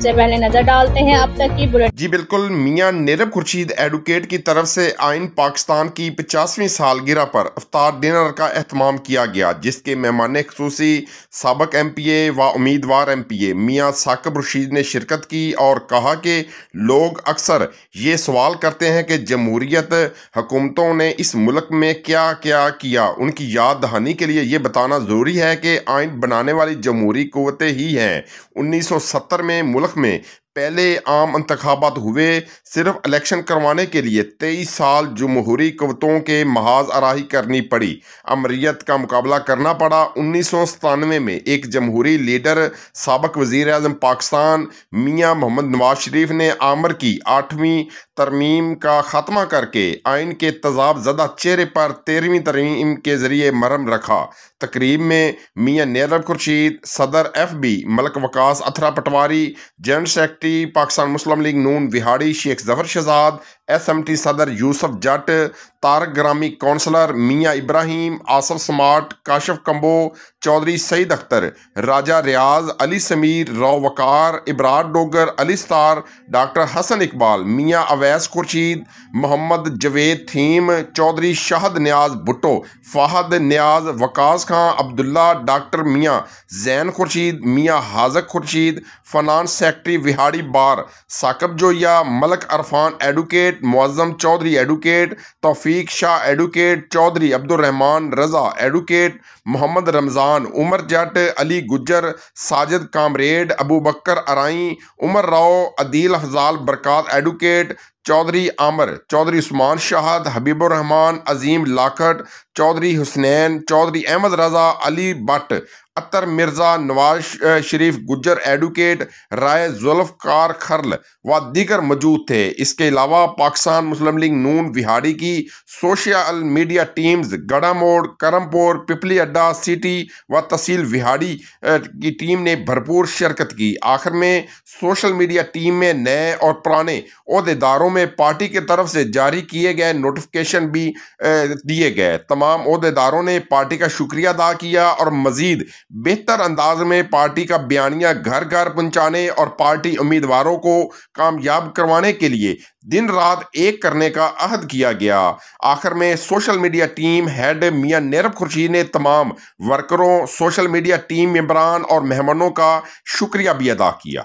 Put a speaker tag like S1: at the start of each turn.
S1: سے پہلے نظر ڈالتے ہیں اب تک کی بلٹ۔
S2: جی بالکل، میاں نیرب خورشید ایڈوکیٹ کی طرف سے آئین پاکستان کی 50ویں سالگرہ پر افطار ڈنر کا اہتمام کیا گیا، جس کے مہمان خصوصی سابق ایم پی اے و امیدوار ایم پی اے میاں ثاقب رشید نے شرکت کی اور کہا کہ لوگ اکثر یہ سوال کرتے ہیں کہ جمہوریت حکومتوں نے اس ملک میں کیا کیا کیا۔ ان کی یاد دہانی کے لیے یہ بتانا ضروری ہے کہ آئین بنانے والی جمہوری قوتیں ہی ہیں۔ 1970 میں ملک میں پہلے عام انتخابات ہوئے، صرف الیکشن کروانے کے لیے 23 سال جمہوری قوتوں کے محاذ آرائی کرنی پڑی، امریت کا مقابلہ کرنا پڑا۔ 1997 میں ایک جمہوری لیڈر سابق وزیر اعظم پاکستان میاں محمد نواز شریف نے آمر کی 8ویں ترمیم کا خاتمہ کر کے آئین کے تضاد زدہ چہرے پر 13ویں ترمیم کے ذریعے مرہم رکھا۔ تقریب میں میاں نیرب خورشید، صدر ایف بی ملک وکاس اتھرا پٹواری، جنرل سیکرٹری پاکستان مسلم لیگ نون وہاڑی شیخ ظفر شہزاد، ایس ایم ٹی صدر یوسف جٹ، تارک گرامی کونسلر میاں ابراہیم، آصف سماٹ، کاشف کمبو، چودھری سعید اختر، راجہ ریاض، علی سمیر، رو وقار، ابرار ڈوگر، علی ستار، ڈاکٹر حسن اقبال، میاں اویس خورشید، محمد جوید تھیم، چودھری شاہد نیاز بھٹو، فہد نیاز، وقاص خان عبداللہ، ڈاکٹر میاں زین خورشید، میاں Haziq Khurshid, finance secretary Vehari bar Saqib Joya, Malik Irfan advocate, Moazzam Chaudhry advocate, Taufiq Shah advocate, Chaudhry Abdulrehman Raza advocate, Muhammad Ramzan, Umar Jatt, Ali Gujjar, Sajid comrade, Abu Bakr Arain, Umar Rao, Adeel Afzal Barkat advocate, Chaudhry Amir, Chaudhry Usman Shahid, Habib Rahman, Azeem Lakhat, Chaudhry Hasnain, Chaudhry Ahmed Raza, Ali Butt, Attar Mirza, Nawaz Sharif Gujjar advocate, Rai Zulfiqar Kharal و دیگر موجود تھے۔ اس کے علاوہ پاکستان مسلم لیگ نون وہاڑی کی سوشل میڈیا ٹیمز گڑھا موڑ، کرم پور، پپلی اڈا، سٹی و تحصیل وہاڑی کی ٹیم نے بھرپور شرکت کی۔ آخر میں سوشل میڈیا ٹیم میں نئے اور پرانے عہدیداروں میں پارٹی کی طرف سے جاری کیے گئے نوٹیفیکیشن بھی دیے گئے۔ تمام عہدیداروں نے پارٹی کا شکریہ ادا کیا اور مزید بہتر انداز میں پارٹی کا بیانیہ گھر گھر پہنچانے اور پارٹی امیدواروں کو کامیاب کروانے کے لیے دن رات ایک کرنے کا عہد کیا گیا۔ آخر میں سوشل میڈیا ٹیم ہیڈ میاں نیرب خورشید نے تمام ورکروں، سوشل میڈیا ٹیم ممبران اور مہمانوں کا شکریہ بھی ادا کیا۔